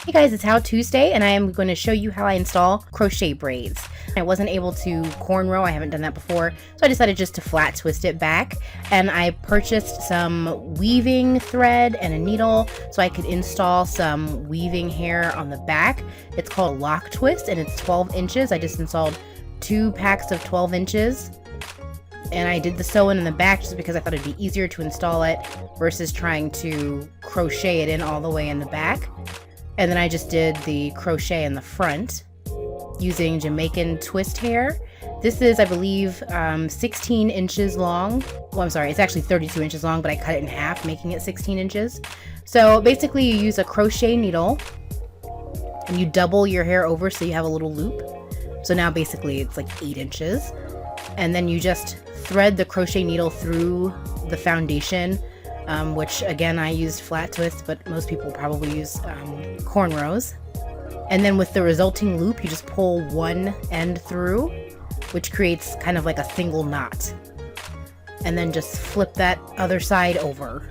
Hey guys, it's How Tuesday, and I am going to show you how I install crochet braids. I wasn't able to cornrow, I haven't done that before, so I decided just to flat twist it back. And I purchased some weaving thread and a needle so I could install some weaving hair on the back. It's called a lock twist and it's 12 inches. I just installed 2 packs of 12 inches. And I did the sew-in in the back just because I thought it'd be easier to install it versus trying to crochet it in all the way in the back. And then I just did the crochet in the front using Jamaican twist hair. This is, I believe, 16 inches long. Well, I'm sorry, it's actually 32 inches long, but I cut it in half, making it 16 inches. So basically you use a crochet needle and you double your hair over so you have a little loop. So now basically it's like 8 inches. And then you just thread the crochet needle through the foundation, which again I used flat twist, but most people probably use cornrows. And then with the resulting loop you just pull one end through, which creates kind of like a single knot, and then just flip that other side over.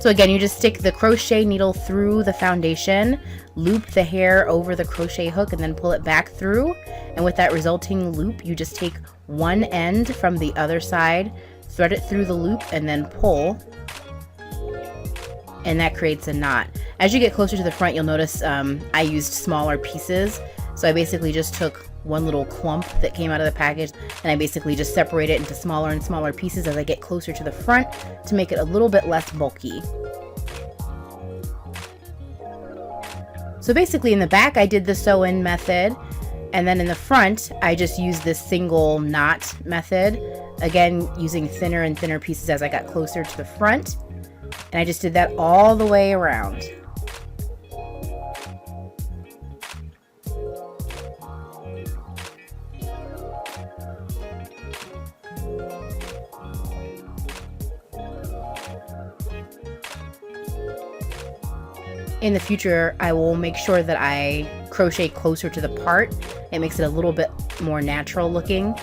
So again, you just stick the crochet needle through the foundation, loop the hair over the crochet hook, and then pull it back through. And with that resulting loop, you just take one end from the other side, thread it through the loop, and then pull. And that creates a knot. As you get closer to the front, you'll notice I used smaller pieces. So I basically just took one little clump that came out of the package, and I basically just separate it into smaller and smaller pieces as I get closer to the front to make it a little bit less bulky. So basically in the back I did the sew-in method, and then in the front I just used this single knot method, again using thinner and thinner pieces as I got closer to the front, and I just did that all the way around. In the future, I will make sure that I crochet closer to the part. It makes it a little bit more natural looking.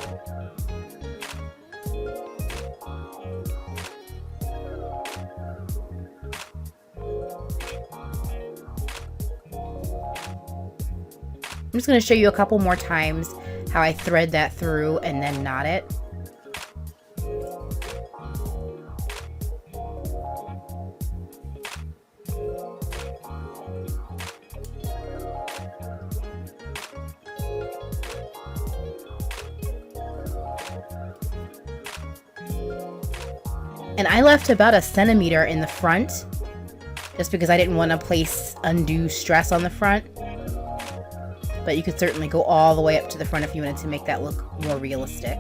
I'm just going to show you a couple more times how I thread that through and then knot it. And I left about 1 centimeter in the front, just because I didn't want to place undue stress on the front. But you could certainly go all the way up to the front if you wanted to make that look more realistic.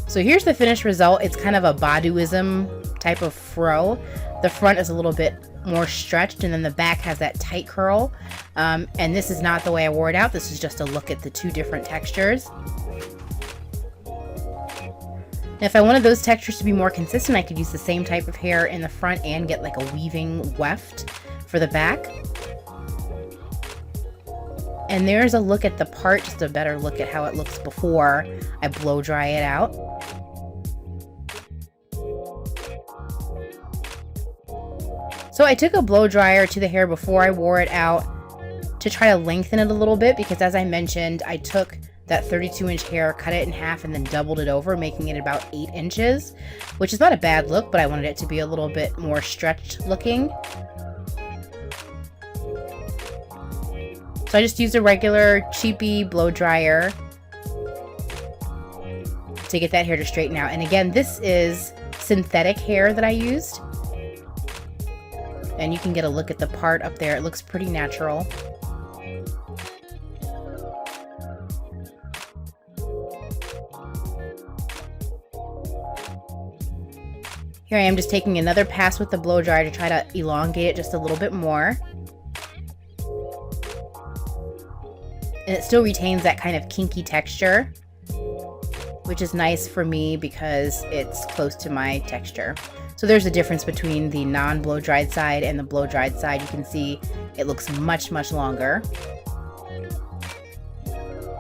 So here's the finished result. It's kind of a Baduism type of fro. The front is a little bit more stretched, and then the back has that tight curl. And this is not the way I wore it out. This is just a look at the 2 different textures. Now, if I wanted those textures to be more consistent, I could use the same type of hair in the front and get like a weaving weft for the back. And there's a look at the part, just a better look at how it looks before I blow dry it out. So I took a blow dryer to the hair before I wore it out to try to lengthen it a little bit, because as I mentioned, I took that 32-inch hair, cut it in half, and then doubled it over, making it about 8 inches, which is not a bad look, but I wanted it to be a little bit more stretched looking. So I just used a regular cheapy blow dryer to get that hair to straighten out. And again, this is synthetic hair that I used. And you can get a look at the part up there. It looks pretty natural. Here I am just taking another pass with the blow dryer to try to elongate it just a little bit more. And it still retains that kind of kinky texture. which is nice for me because it's close to my texture. So there's a difference between the non-blow dried side and the blow dried side. You can see it looks much, much longer.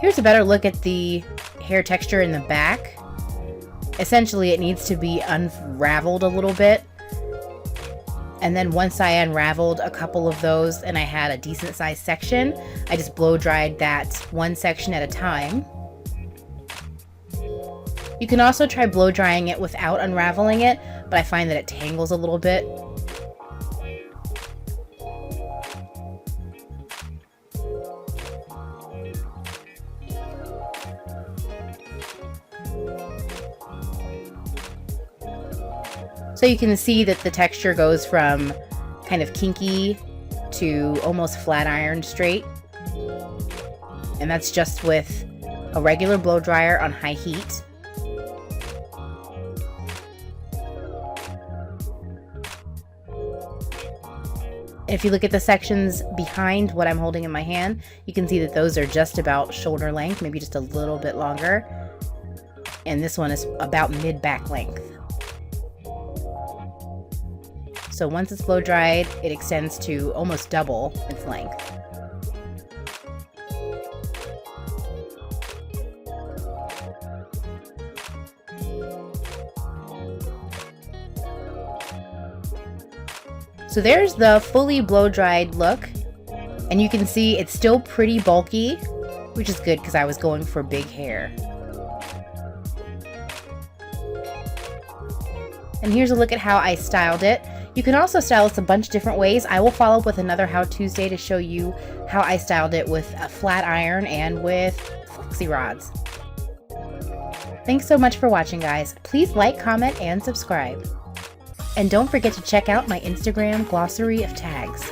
Here's a better look at the hair texture in the back. Essentially, it needs to be unraveled a little bit. And then once I unraveled a couple of those and I had a decent sized section, I just blow dried that one section at a time. You can also try blow drying it without unraveling it, but I find that it tangles a little bit. So you can see that the texture goes from kind of kinky to almost flat iron straight. And that's just with a regular blow dryer on high heat. If you look at the sections behind what I'm holding in my hand, you can see that those are just about shoulder length, maybe just a little bit longer. And this one is about mid-back length. So once it's blow dried, it extends to almost double its length. So there's the fully blow dried look, and you can see it's still pretty bulky, which is good because I was going for big hair. And here's a look at how I styled it. You can also style this a bunch of different ways. I will follow up with another How Tuesday to show you how I styled it with a flat iron and with flexi rods. Thanks so much for watching, guys. Please like, comment, and subscribe. And don't forget to check out my Instagram glossary of tags.